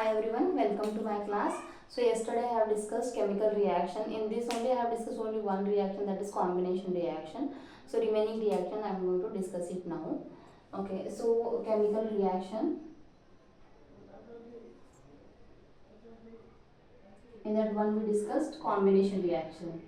Hi everyone, welcome to my class. So yesterday I have discussed chemical reaction. In this only I have discussed only one reaction, that is combination reaction. So remaining reaction I am going to discuss it now. Okay, so chemical reaction. In that one we discussed combination reaction.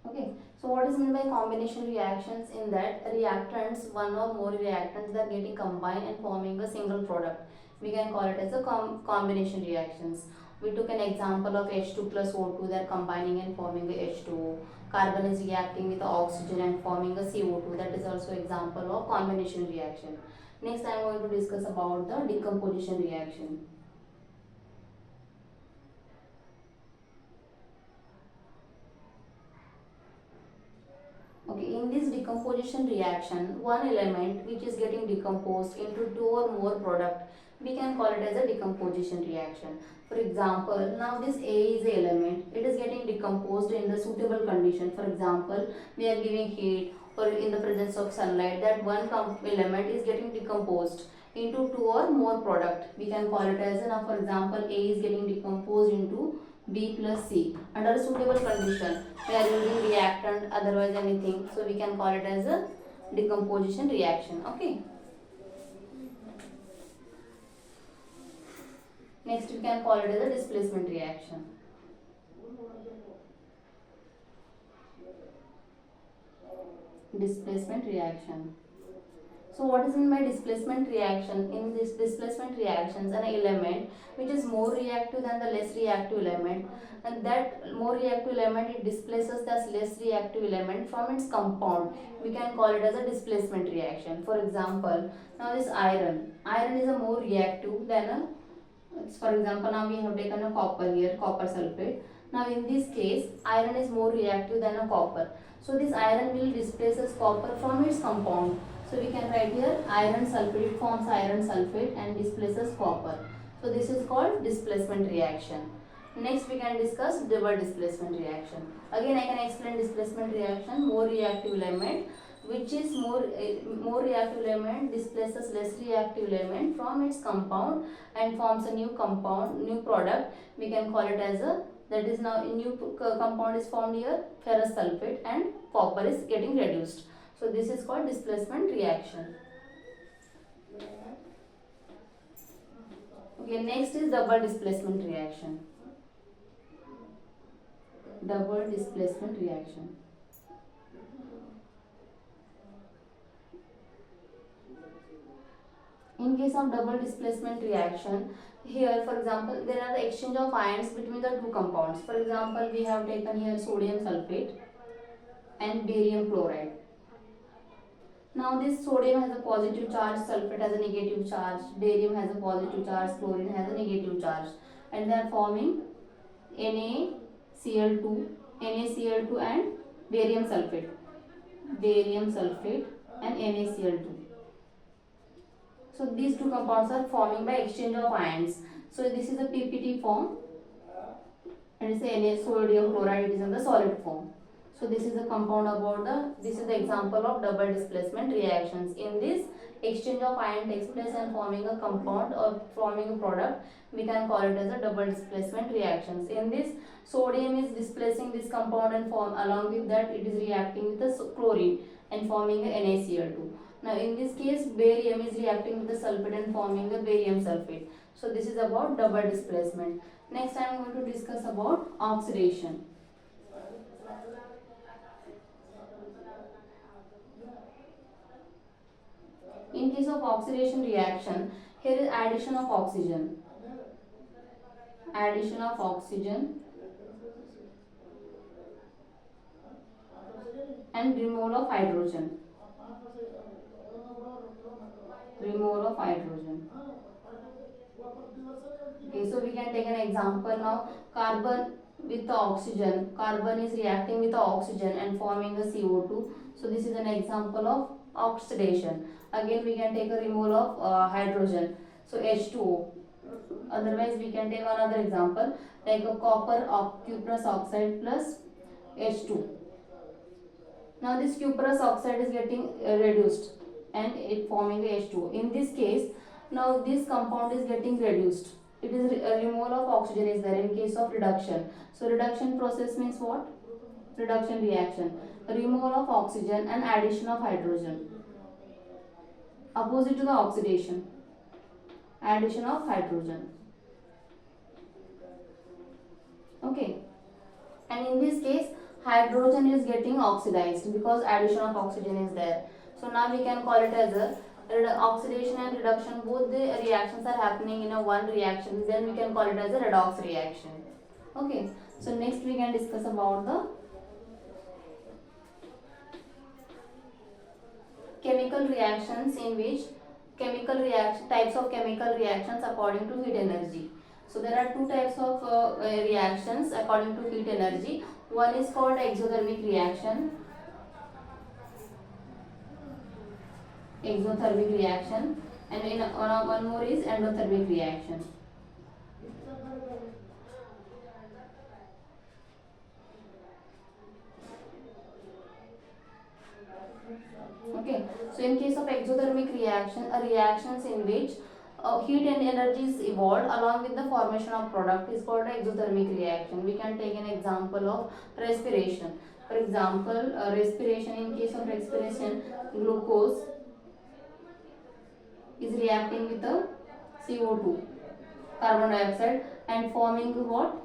Okay, so what is meant by combination reactions? In that reactants, one or more reactants, they are getting combined and forming a single product. We can call it as a combination reactions. We took an example of H2 plus O2, they are combining and forming a H2O. Carbon is reacting with the oxygen and forming a CO2, that is also example of combination reaction. Next I am going to discuss about the decomposition reaction. Okay, in this decomposition reaction, one element which is getting decomposed into two or more product, we can call it as a decomposition reaction. For example, now this A is a element, it is getting decomposed in the suitable condition. For example, we are giving heat or in the presence of sunlight, that one element is getting decomposed into two or more product. We can call it as, now for example, A is getting decomposed into B plus C under a suitable condition. We are using reactant, otherwise anything, so we can call it as a decomposition reaction. Okay. Next we can call it as a displacement reaction. Displacement reaction. So what is meant by displacement reaction? In this displacement reactions, an element which is more reactive than the less reactive element, and that more reactive element, it displaces the less reactive element from its compound. We can call it as a displacement reaction. For example, now this iron is a more reactive than a, for example, now we have taken a copper here, copper sulfate. Now in this case, iron is more reactive than a copper. So this iron will displaces copper from its compound. So we can write here iron sulfate, it forms iron sulfate and displaces copper. So this is called displacement reaction. Next we can discuss double displacement reaction. Again I can explain displacement reaction. More reactive element which is more reactive element displaces less reactive element from its compound and forms a new compound, new product. We can call it as a, that is now a new compound is formed here, ferrous sulfate, and copper is getting reduced. So this is called displacement reaction. Okay, next is double displacement reaction. Double displacement reaction. In case of double displacement reaction, here for example there are the exchange of ions between the two compounds. For example, we have taken here sodium sulfate and barium chloride. Now this sodium has a positive charge, sulfate has a negative charge, barium has a positive charge, chlorine has a negative charge, and they are forming NaCl2 and barium sulfate and NaCl2. So these two compounds are forming by exchange of ions. So this is a PPT form and it's a sodium chloride, it is in the solid form. So this is a compound about this is the example of double displacement reactions. In this, exchange of ion takes place and forming a compound or forming a product. We can call it as a double displacement reactions. In this, sodium is displacing this compound and along with that it is reacting with the chlorine and forming a NaCl2. Now in this case, barium is reacting with the sulfate and forming a barium sulfate. So this is about double displacement. Next I am going to discuss about oxidation. In case of oxidation reaction, here is addition of oxygen. Addition of oxygen and removal of hydrogen. Removal of hydrogen. Okay, so we can take an example now. Carbon with the oxygen. Carbon is reacting with the oxygen and forming a CO2. So this is an example of oxidation. Again we can take a removal of hydrogen. So H2O. Otherwise we can take another example like a copper cuprous oxide plus H2. Now this cuprous oxide is getting reduced. and it forming a H2O. In this case, now this compound is getting reduced. It is removal of oxygen is there in case of reduction. So reduction process means what? Reduction reaction. Removal of oxygen and addition of hydrogen. Opposite to the oxidation. Addition of hydrogen. Okay. And in this case, hydrogen is getting oxidized because addition of oxygen is there. So now we can call it as a oxidation and reduction, both the reactions are happening in a one reaction, then we can call it as a redox reaction. Okay, so next we can discuss about the chemical reactions, in which chemical reaction types of chemical reactions according to heat energy. So there are two types of reactions according to heat energy. One is called exothermic reaction. Exothermic reaction, and in one more is endothermic reaction. Okay, so in case of exothermic reaction, a reactions in which heat and energy is evolved along with the formation of product is called exothermic reaction. We can take an example of respiration. For example, respiration, in case of respiration, glucose is reacting with the CO2, carbon dioxide, and forming what?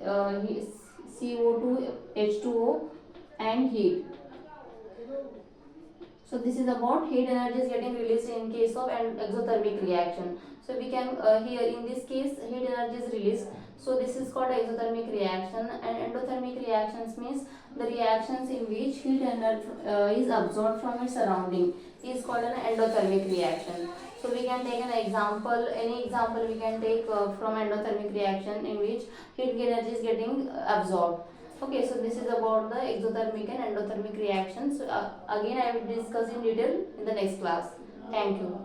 CO2, H2O, and heat. So this is about heat energy is getting released in case of an exothermic reaction. So we can here in this case heat energy is released. So this is called exothermic reaction, and endothermic reactions means the reactions in which heat energy is absorbed from its surrounding is called an endothermic reaction. So we can take an example, any example we can take from endothermic reaction in which heat energy is getting absorbed. Okay, so this is about the exothermic and endothermic reactions. Again, I will discuss in detail in the next class. Thank you.